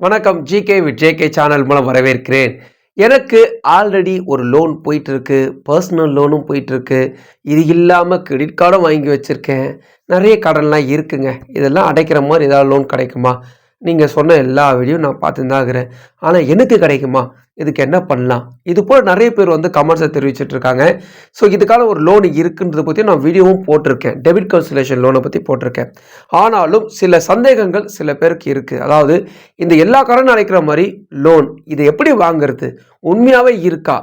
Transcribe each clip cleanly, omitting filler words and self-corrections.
வணக்கம். GK with JK channel மூலம் வரவேற்கிறேன். எனக்கு ஆல்ரெடி ஒரு லோன் போயிட்டுருக்கு. பர்சனல் லோனும் போயிட்டுருக்கு. இது இல்லாமல் கிரெடிட் கார்டும் வாங்கி வச்சுருக்கேன். நிறைய கடன்லாம் இருக்குங்க. இதெல்லாம் அடைக்கிற மாதிரி ஏதாவது லோன் கிடைக்குமா? நீங்கள் சொன்ன எல்லா வீடியோ நான் பார்த்துன்னு தான் இருக்கிறேன். ஆனால் எனக்கு கிடைக்குமா? இதுக்கு என்ன பண்ணலாம்? இது போல் நிறைய பேர் கமெண்ட்ஸை தெரிவிச்சிட்ருக்காங்க. ஸோ இதுக்கான ஒரு லோன் இருக்குன்றதை பற்றி நான் வீடியோவும் போட்டிருக்கேன். டெபிட் கன்சலேஷன் லோனை பற்றி போட்டிருக்கேன். ஆனாலும் சில சந்தேகங்கள் சில பேருக்கு இருக்குது. அதாவது இந்த எல்லா கடனும் அடைக்கிற மாதிரி லோன் இது எப்படி வாங்குறது? உண்மையாகவே இருக்கா?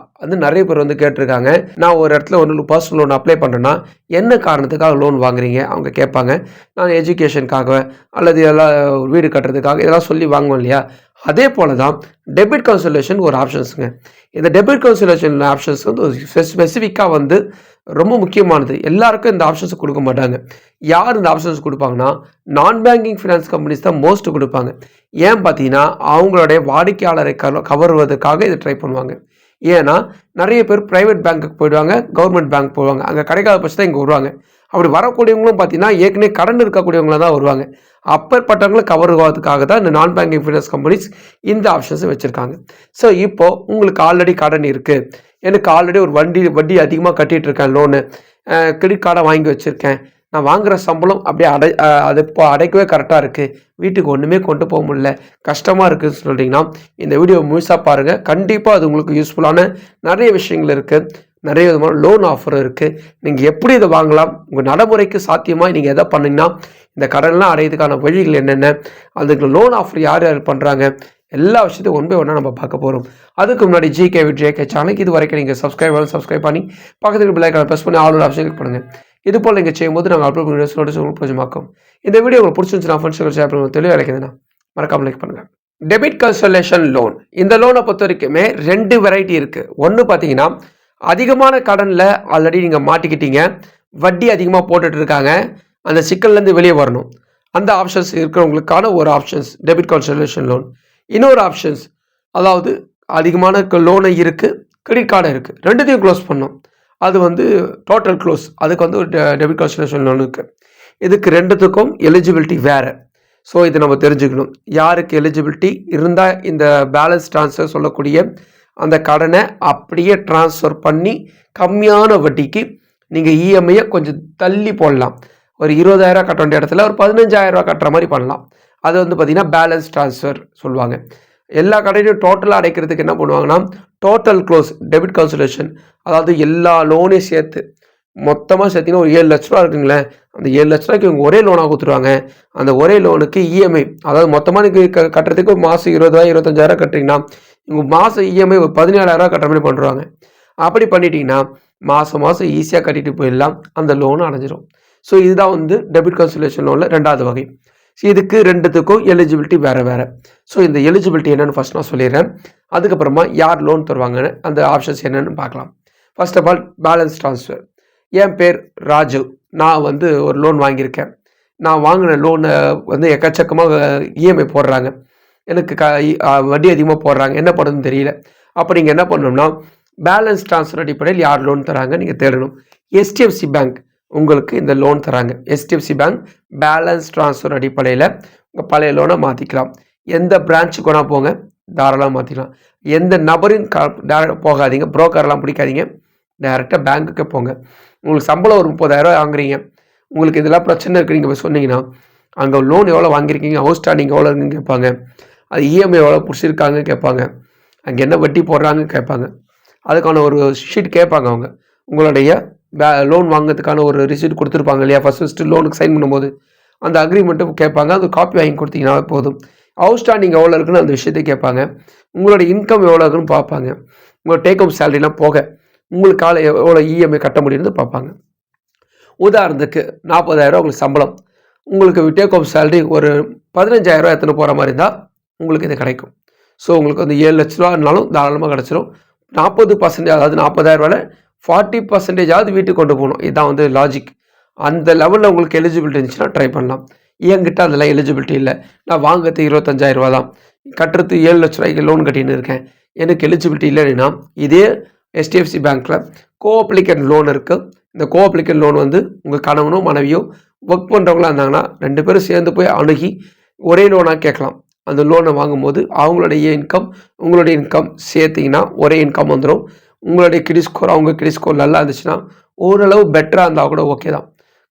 நிறைய பேர் கேட்டிருக்காங்க. நான் ஒரு இடத்துல பர்சனல் லோன் அப்ளை பண்ணுறேன்னா என்ன காரணத்துக்காக லோன் வாங்குறீங்க? அவங்க கேட்பாங்க. நான் எஜுகேஷனுக்காக அல்லது எல்லாம் வீடு கட்டுறதுக்காக இதெல்லாம் சொல்லி வாங்குவோம் இல்லையா? அதே போல தான் டெபிட் கன்சலேஷன் ஒரு ஆப்ஷன்ஸுங்க. இந்த டெபிட் கன்சலேஷன் ஆப்ஷன்ஸ் ஸ்பெசிஃபிக்காக ரொம்ப முக்கியமானது. எல்லாருக்கும் இந்த ஆப்ஷன்ஸ் கொடுக்க மாட்டாங்க. யார் இந்த ஆப்ஷன்ஸ் கொடுப்பாங்கன்னா நான் பேங்கிங் ஃபினான்ஸ் கம்பெனிஸ் தான் மோஸ்ட் கொடுப்பாங்க. ஏன் பார்த்தீங்கன்னா அவங்களுடைய வாடிக்கையாளரை கவர்வதற்காக இதை ட்ரை பண்ணுவாங்க. ஏன்னா நிறைய பேர் ப்ரைவேட் பேங்க்குக்கு போயிடுவாங்க, கவர்மெண்ட் பேங்க் போவாங்க. அங்கே கிடைக்காத பட்சம் இங்கே வருவாங்க. அப்படி வரக்கூடியவங்களும் பார்த்தீங்கன்னா ஏற்கனவே கடன் இருக்கக்கூடியவங்கள தான் வருவாங்க. அப்பற்பட்டவங்களை கவர்வதற்காக தான் இந்த நான் பேங்கிங் ஃபினான்ஸ் கம்பெனிஸ் இந்த ஆப்ஷன்ஸை வச்சுருக்காங்க. ஸோ இப்போது உங்களுக்கு ஆல்ரெடி கடன் இருக்குது, எனக்கு ஆல்ரெடி ஒரு வட்டி அதிகமாக கட்டிகிட்டு இருக்கேன், லோனு கிரெடிட் கார்டை வாங்கி வச்சுருக்கேன், நான் வாங்குகிற சம்பளம் அப்படியே அது இப்போ அடைக்கவே கரெக்டாக இருக்குது, வீட்டுக்கு ஒன்றுமே கொண்டு போக முடியல, கஷ்டமாக இருக்குதுன்னு சொல்லிட்டிங்கன்னா இந்த வீடியோ முழுசாக பாருங்கள். கண்டிப்பாக அது உங்களுக்கு யூஸ்ஃபுல்லான நிறைய விஷயங்கள் இருக்குது. நிறைய விதமான லோன் ஆஃபர் இருக்குது. நீங்கள் எப்படி இதை வாங்கலாம், உங்கள் நடைமுறைக்கு சாத்தியமாக நீங்கள் எதை பண்ணிங்கன்னா இந்த கடன்லாம் அடையிறதுக்கான வழிகள் என்னென்ன, அதுக்கு லோன் ஆஃபர் யார் யார் பண்ணுறாங்க, எல்லா விஷயத்தையும் ஒன் பை ஒன்றா நம்ம பார்க்க போகிறோம். அதுக்கு முன்னாடி ஜிகே வித் ஜேகே சேனலுக்கு இது வரைக்கும் நீங்கள் சப்ஸ்கிரைப் பண்ணி பக்கத்துக்கு பெல் ஐகானை ப்ரெஸ் பண்ணி ஆல் ஆப்ஷன் கிளிக் பண்ணுங்கள். இது போல் நீங்கள் செய்யும்போது நாங்கள் அப்லோட் பண்ணி நோட்டிஸ் உங்களுக்கு பிரயோஜனமாக்கும். இந்த வீடியோ உங்களுக்கு பிடிச்சிருந்துச்சுன்னா ஃப்ரெண்ட்ஸ் ஷேர் பண்ணுங்கள். தெளிவாக கிடைக்குதுன்னா மறக்காமல் லைக் பண்ணுங்கள். டெபிட் கன்சலேஷன் லோன், இந்த லோனை பொறுத்த வரைக்குமே 2 வெரைட்டி இருக்குது. ஒன்று பார்த்தீங்கன்னா அதிகமான கடனில் ஆல்ரெடி நீங்கள் மாட்டிக்கிட்டீங்க, வட்டி அதிகமாக போட்டுட்டு இருக்காங்க, அந்த சிக்கல்லேருந்து வெளியே வரணும், அந்த ஆப்ஷன்ஸ் இருக்கிறவங்களுக்கான ஒரு ஆப்ஷன்ஸ் டெபிட் கன்சலேஷன் லோன். இன்னொரு ஆப்ஷன்ஸ் அதாவது அதிகமான லோனை இருக்குது, கிரெடிட் கார்டு இருக்குது, ரெண்டுத்தையும் க்ளோஸ் பண்ணணும், அது டோட்டல் க்ளோஸ், அதுக்கு ஒரு டெபிட் கன்சலேஷன் லோன் இருக்குது. இதுக்கு ரெண்டுத்துக்கும் எலிஜிபிலிட்டி வேறு. ஸோ இதை நம்ம தெரிஞ்சுக்கணும். யாருக்கு எலிஜிபிலிட்டி இருந்தால் இந்த பேலன்ஸ் ட்ரான்ஸ்ஃபர் சொல்லக்கூடிய அந்த கடனை அப்படியே ட்ரான்ஸ்ஃபர் பண்ணி கம்மியான வட்டிக்கு நீங்கள் இஎம்ஐயை கொஞ்சம் தள்ளி போடலாம். ஒரு 20,000 கட்ட வேண்டிய இடத்துல ஒரு 15,000 கட்டுற மாதிரி பண்ணலாம். அது பார்த்திங்கன்னா பேலன்ஸ் ட்ரான்ஸ்ஃபர் சொல்லுவாங்க. எல்லா கடையிலையும் டோட்டலாக அடைக்கிறதுக்கு என்ன பண்ணுவாங்கன்னா டோட்டல் க்ளோஸ் டெபிட் கன்சலேஷன், அதாவது எல்லா லோனையும் சேர்த்து மொத்தமாக சேர்த்திங்கன்னா ஒரு 7 லட்ச ரூபா இருக்குங்களேன், அந்த 7 லட்ச ரூபாய்க்கு இவங்க ஒரே லோனாக கொடுத்துருவாங்க. அந்த ஒரே லோனுக்கு இஎம்ஐ, அதாவது மொத்தமாக நீங்கள் கட்டுறதுக்கு மாதம் 20,000 25,000 கட்டுறீங்கன்னா இவங்க மாதம் இஎம்ஐ ஒரு 17,000 கட்டுற மாதிரி பண்ணுறாங்க. அப்படி பண்ணிட்டீங்கன்னா மாதம் ஈஸியாக கட்டிட்டு போயிடலாம், அந்த லோனும் அடைஞ்சிரும். ஸோ இதுதான் டெபிட் கன்சலேஷன் லோனில் 2வது வகை. ஸோ இதுக்கு ரெண்டுத்துக்கும் எலிஜிபிலிட்டி வேறு. ஸோ இந்த எலிஜிபிலிட்டி என்னென்னு ஃபஸ்ட் நான் சொல்லிடுறேன். அதுக்கப்புறமா யார் லோன் தருவாங்கன்னு அந்த ஆப்ஷன்ஸ் என்னென்னு பார்க்கலாம். First of all balance transfer. என் பேர் ராஜு, நான் ஒரு லோன் வாங்கியிருக்கேன். நான் வாங்கின லோனை எக்கச்சக்கமாக இஎம்ஐ போடுறாங்க, எனக்கு வட்டி அதிகமாக போடுறாங்க, என்ன பண்ணுறதுன்னு தெரியல. அப்போ நீங்கள் என்ன பண்ணணும்னா பேலன்ஸ் ட்ரான்ஸ்ஃபர் அடிப்படையில் யார் லோன் தராங்க நீங்கள் தேடணும். HDFC பேங்க் உங்களுக்கு இந்த லோன் தராங்க. HDFC பேங்க் பேலன்ஸ் ட்ரான்ஸ்ஃபர் அடிப்படையில் உங்கள் பழைய லோனை மாற்றிக்கலாம். எந்த பிரான்ச்சுக்கு வேணால் போங்க, தாராளமாக மாற்றிக்கலாம். எந்த நபரின் டேரக்டாக போகாதீங்க, புரோக்கர்லாம் பிடிக்காதீங்க, டேரெக்டாக பேங்க்குக்கு போங்க. உங்களுக்கு சம்பளம் ஒரு 30,000 வாங்குறீங்க, உங்களுக்கு இதெல்லாம் பிரச்சனை இருக்குது, நீங்கள் போய் சொன்னீங்கன்னா அங்கே லோன் எவ்வளோ வாங்கியிருக்கீங்க, அவுட் ஸ்டாண்டிங் எவ்வளோ இருக்குன்னு கேட்பாங்க, அது இஎம்ஐ எவ்வளோ பிடிச்சிருக்காங்க கேட்பாங்க, அங்கே என்ன வட்டி போடுறாங்கன்னு கேட்பாங்க, அதுக்கான ஒரு ஷீட் கேட்பாங்க. அவங்க உங்களுடைய லோன் வாங்கிறதுக்கான ஒரு ரிசீட் கொடுத்துருப்பாங்க இல்லையா, ஃபஸ்ட்டு லோனுக்கு சைன் பண்ணும்போது அந்த அக்ரிமெண்ட்டும் கேட்பாங்க. அது காப்பி வாங்கி கொடுத்தீங்கன்னா போதும். அவுட் ஸ்டாண்டிங் எவ்வளோ இருக்குன்னு அந்த விஷயத்தை கேட்பாங்க. உங்களோட இன்கம் எவ்வளோ இருக்குன்னு பார்ப்பாங்க. உங்களோட டேக் ஹோம் சேலரிலாம் போக உங்களுக்கால எவ்வளோ இஎம்ஐ கட்ட முடியும்னு பார்ப்பாங்க. உதாரணத்துக்கு 40,000 உங்களுக்கு சம்பளம், உங்களுக்கு டேக் ஹோம் சேலரி ஒரு 15,000 எத்தனை போகிற மாதிரி இருந்தால் உங்களுக்கு இது கிடைக்கும். ஸோ உங்களுக்கு 7 லட்ச ரூபானாலும் தாராளமாக கிடச்சிரும். 40%, அதாவது 40,000 40%ஆவது வீட்டுக்கு கொண்டு போகணும். இதுதான் லாஜிக். அந்த லெவலில் உங்களுக்கு எலிஜிபிலிட்டி இருந்துச்சுன்னா ட்ரை பண்ணலாம். என்கிட்ட அதெல்லாம் எலிஜிபிலிட்டி இல்லை, நான் வாங்கிறது 25,000 தான், கட்டுறது 7 லட்ச ரூபாய்க்கு லோன் கட்டின்னு இருக்கேன், எனக்கு எலிஜிபிலிட்டி இல்லைன்னா இதே HDFC பேங்க்கில் கோஅப்ளிகேட் லோன் இருக்குது. இந்த கோஅப்ளிகேட் லோன் உங்கள் கணவனோ மனைவியோ ஒர்க் பண்ணுறவங்களா இருந்தாங்கன்னா 2 பேரும் சேர்ந்து போய் அணுகி ஒரே லோனாக கேட்கலாம். அந்த லோனை வாங்கும்போது அவங்களுடைய இன்கம் உங்களுடைய இன்கம் சேர்த்திங்கன்னா ஒரே இன்கம் வந்துடும். உங்களுடைய கிரெடிட் ஸ்கோர் அவங்க கிரெடிட் ஸ்கோர் நல்லா இருந்துச்சுன்னா ஓரளவு பெட்டராக இருந்தால் கூட ஓகே தான்,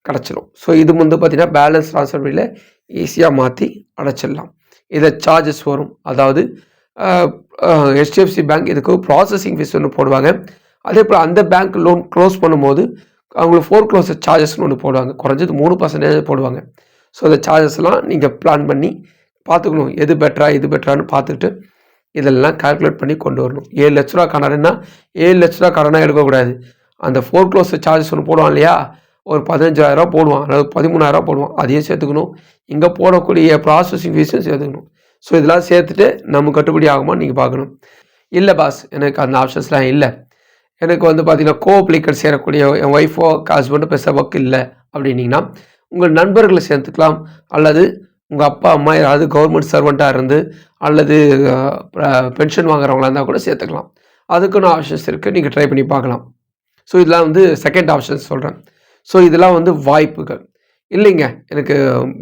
கிடச்சிடும். ஸோ இது வந்து பார்த்திங்கன்னா பேலன்ஸ் ட்ரான்ஸ்ஃபர் பில்லை ஈஸியாக மாற்றி அடைச்சிடலாம். இதை சார்ஜஸ் வரும். அதாவது ஹெச்டிஎஃப்சி பேங்க் இதுக்கு ப்ராசஸிங் ஃபீஸ் ஒன்று போடுவாங்க. அதே போல் அந்த பேங்க் லோன் க்ளோஸ் பண்ணும்போது அவங்களுக்கு ஃபோர்க்ளோசர் சார்ஜஸ்னு ஒன்று போடுவாங்க. குறைஞ்சது 3% போடுவாங்க. ஸோ அந்த சார்ஜஸ்லாம் நீங்கள் பிளான் பண்ணி பார்த்துக்கணும். எது பெட்டரா இது பெட்டரான்னு பார்த்துட்டு இதெல்லாம் கால்குலேட் பண்ணி கொண்டு வரணும். 7 லட்ச ரூபா கடன்னா 7 லட்ச ரூபா கடனாக எடுக்கக்கூடாது. அந்த ஃபோர்க்ளோசர் சார்ஜஸ் ஒன்று போடுவான் இல்லையா, ஒரு 15,000 போடுவான், அதாவது 13,000 போடுவான். அதையும் சேர்த்துக்கணும். இங்கே போடக்கூடிய ப்ராசஸிங் ஃபீஸும் சேர்த்துக்கணும். ஸோ இதெல்லாம் சேர்த்துட்டு நம்ம கட்டுப்படி ஆகுமான்னு நீங்கள் பார்க்கணும். இல்லை பாஸ், எனக்கு அந்த ஆப்ஷன்ஸ்லாம் இல்லை, எனக்கு வந்து பார்த்தீங்கன்னா அப்ளிகேட் சேரக்கூடிய என் ஒய்ஃபோ ஹஸ்பண்டோ பெருசாக ஒர்க் இல்லை அப்படின்னீங்கன்னா உங்கள் நண்பர்களை சேர்த்துக்கலாம். அல்லது உங்கள் அப்பா அம்மா யாராவது கவர்மெண்ட் சர்வெண்ட்டாக இருந்து அல்லது பென்ஷன் வாங்குறவங்களா இருந்தால் கூட சேர்த்துக்கலாம். அதுக்குன்னு ஆப்ஷன்ஸ் இருக்குது, நீங்கள் ட்ரை பண்ணி பார்க்கலாம். ஸோ இதெல்லாம் வந்து செகண்ட் ஆப்ஷன்ஸ் சொல்கிறேன். ஸோ இதெல்லாம் வந்து வாய்ப்புகள். இல்லைங்க எனக்கு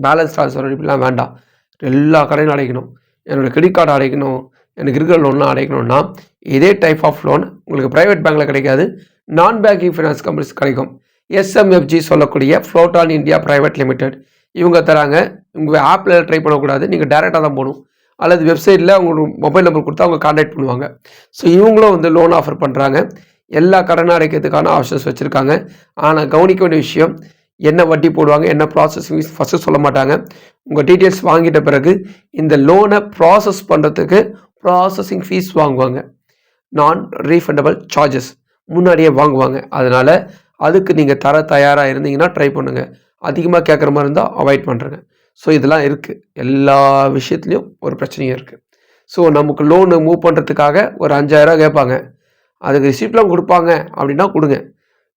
பேலன்ஸ் ட்ரான்ஸ்ஃபர் இப்படிலாம் வேண்டாம், எல்லா கடையும் அடைக்கணும், என்னோடய கிரெடிட் கார்டு அடைக்கணும், எனக்கு இருக்கிற லோன்லாம் அடைக்கணும்னா இதே டைப் ஆஃப் லோன் உங்களுக்கு ப்ரைவேட் பேங்க்கில் கிடைக்காது, நான் பேங்கிங் ஃபினான்ஸ் கம்பெனிஸ் கிடைக்கும். எஸ்எம்எஃப்ஜி சொல்லக்கூடிய ஃப்ளோட்டான் இந்தியா ப்ரைவேட் லிமிடெட் இவங்க தராங்க. உங்கள் ஆப்பில் ட்ரை பண்ணக்கூடாது, நீங்கள் டேரெக்டாக தான் போகணும். அல்லது வெப்சைட்டில் உங்களுக்கு மொபைல் நம்பர் கொடுத்தா அவங்க கான்டாக்ட் பண்ணுவாங்க. ஸோ இவங்களும் வந்து லோன் ஆஃபர் பண்ணுறாங்க. எல்லா கடனை அடைக்கிறதுக்கான ஆப்ஷன்ஸ் வச்சுருக்காங்க. ஆனால் கவனிக்க வேண்டிய விஷயம், என்ன வட்டி போடுவாங்க, என்ன ப்ராசஸிங் ஃபீஸ் ஃபஸ்ட்டு சொல்ல மாட்டாங்க. உங்கள் டீட்டெயில்ஸ் வாங்கிட்ட பிறகு இந்த லோனை ப்ராசஸ் பண்ணுறதுக்கு ப்ராசஸிங் ஃபீஸ் வாங்குவாங்க. நான் ரீஃபண்டபிள் சார்ஜஸ் முன்னாடியே வாங்குவாங்க. அதனால் அதுக்கு நீங்கள் தர தயாராக இருந்தீங்கன்னா ட்ரை பண்ணுங்கள். அதிகமாக கேட்குற மாதிரி இருந்தால் அவாய்ட் பண்ணுறேங்க. ஸோ இதெல்லாம் இருக்குது, எல்லா விஷயத்துலையும் ஒரு பிரச்சனையும் இருக்குது. ஸோ நமக்கு லோனு மூவ் பண்ணுறதுக்காக ஒரு 5,000 கேட்பாங்க, அதுக்கு ரிசிப்ட்லாம் கொடுப்பாங்க அப்படின்னா கொடுங்க.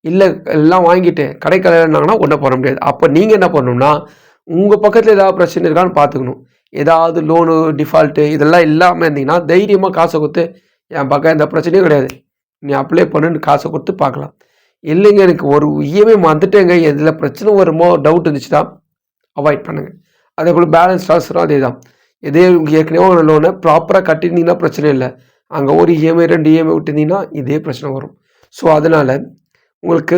இல்லை எல்லாம் வாங்கிட்டு கடைக்கலைன்னாங்கன்னா ஒன்றும் பண்ண முடியாது. அப்போ நீங்கள் என்ன பண்ணணும்னா உங்கள் பக்கத்தில் ஏதாவது பிரச்சனை இருக்கான்னு பார்த்துக்கணும். ஏதாவது லோனு டிஃபால்ட்டு இதெல்லாம் இல்லாமல் இருந்தீங்கன்னா தைரியமாக காசை கொடுத்து என் பக்கம் எந்த பிரச்சனையும் கிடையாது, நீ அப்ளை பண்ணுன்னு காசை கொடுத்து பார்க்கலாம். இல்லைங்க எனக்கு ஒரு இஎம்ஐ வந்துட்டேங்க, எதில் பிரச்சனை வருமோ டவுட் இருந்துச்சுன்னா அவாய்ட் பண்ணுங்கள். அதே போல் பேலன்ஸ் ட்ரான்ஸ்ஃபரும் அதே தான். இதே ஏற்கனவே ஒரு லோனை ப்ராப்பராக கட்டியிருந்தீங்கன்னா பிரச்சனை இல்லை, அங்கே ஒரு இஎம்ஐ 2 இஎம்ஐ விட்டுருந்தீங்கன்னா இதே பிரச்சனை வரும். ஸோ அதனால் உங்களுக்கு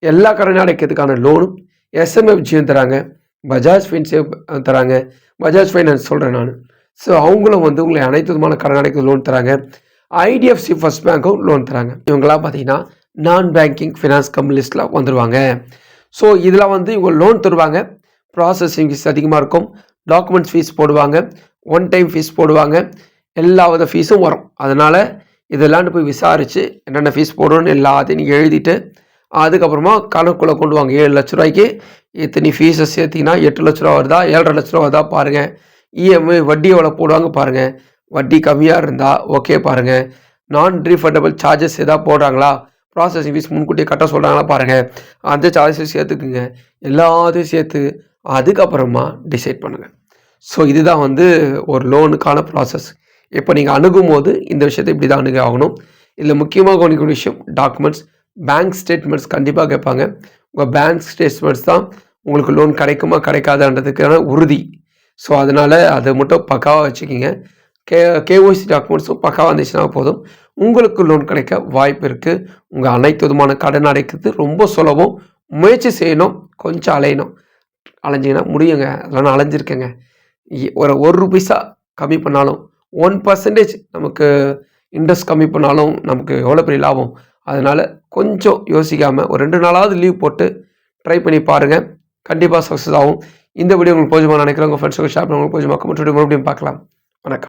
எல்லா கடனையும் அடைக்கிறதுக்கான லோனும் எஸ்எம்எஃப்ஜியும் தராங்க, பஜாஜ் ஃபைனான்ஸே தராங்க. பஜாஜ் ஃபைனான்ஸ் சொல்கிறேன் நான். ஸோ அவங்களும் வந்து உங்களை அனைத்து விதமான கடன் அடைக்கிறது லோன் தராங்க. ஐடிஎஃப்சி ஃபர்ஸ்ட் பேங்க்கும் லோன் தராங்க. இவங்களாம் பார்த்தீங்கன்னா நான் பேங்கிங் ஃபினான்ஸ் கம்பெனி லிஸ்ட்டில் வந்துடுவாங்க. ஸோ இதில் வந்து இவங்க லோன் தருவாங்க. ப்ராசஸிங் ஃபீஸ் அதிகமாக இருக்கும், டாக்குமெண்ட்ஸ் ஃபீஸ் போடுவாங்க, ஒன் டைம் ஃபீஸ் போடுவாங்க, எல்லா வித ஃபீஸும் வரும். அதனால் இதெல்லாம் போய் விசாரித்து என்னென்ன ஃபீஸ் போடணும்னு எல்லாத்தையும் நீங்கள் எழுதிட்டு அதுக்கப்புறமா கணக்குள்ளே கொண்டு வாங்க. 7 லட்ச ரூபாய்க்கு இத்தனை ஃபீஸை சேர்த்திங்கன்னா 8 லட்ச ரூபா வருதா 7.5 லட்ச ரூபா வருதா பாருங்கள். இஎம்ஐ வட்டி எவ்வளோ போடுவாங்க பாருங்கள், வட்டி கம்மியாக இருந்தால் ஓகே பாருங்கள். நான் ரீஃபண்டபிள் சார்ஜஸ் எதாவது போடுறாங்களா, ப்ராசஸிங் ஃபீஸ் முன்கூட்டியே கட்ட சொல்கிறாங்களா பாருங்கள், அந்த சார்ஜஸ் சேர்த்துக்குங்க. எல்லாத்தையும் சேர்த்து அதுக்கப்புறமா டிசைட் பண்ணுங்கள். ஸோ இதுதான் வந்து ஒரு லோனுக்கான ப்ராசஸ். இப்போ நீங்கள் அணுகும் போது இந்த விஷயத்தை இப்படி தான் அணுக ஆகணும். இதில் முக்கியமாக கவனிக்கக்கூடிய விஷயம் டாக்குமெண்ட்ஸ், பேங்க் ஸ்டேட்மெண்ட்ஸ் கண்டிப்பாக கேட்பாங்க. உங்கள் பேங்க் ஸ்டேட்மெண்ட்ஸ் தான் உங்களுக்கு லோன் கிடைக்குமா கிடைக்காதுன்றதுக்கான உறுதி. ஸோ அதனால் அதை மட்டும் பக்காவாக வச்சுக்கிங்க. கேஒய்சி டாக்குமெண்ட்ஸும் பக்காவாக இருந்துச்சுன்னா போதும், உங்களுக்கு லோன் கிடைக்க வாய்ப்பு இருக்குது. உங்கள் அனைத்து விதமான கடன் அடைக்கிறது ரொம்ப சுலபம். முயற்சி செய்யணும், கொஞ்சம் அலையணும். அலைஞ்சிங்கன்னா முடியுங்க, அதெல்லாம் நான் அலைஞ்சிருக்கேங்க. ஒரு பைசா கம்மி பண்ணாலும் 1% நமக்கு இன்ட்ரெஸ்ட் கம்மி பண்ணாலும் நமக்கு எவ்வளோ பெரிய லாபம். அதனால் கொஞ்சம் யோசிக்காமல் ஒரு 2 நாளாவது லீவ் போட்டு ட்ரை பண்ணி பாருங்கள், கண்டிப்பாக சக்ஸஸ் ஆகும். இந்த வீடியோ உங்களுக்கு போதுமான நினைக்கிறேன். உங்கள் ஃப்ரெண்ட்ஸுக்கு ஷேர் பண்ணி உங்களுக்கு போதுமாக்க மறுபடியும் பார்க்கலாம். வணக்கம்.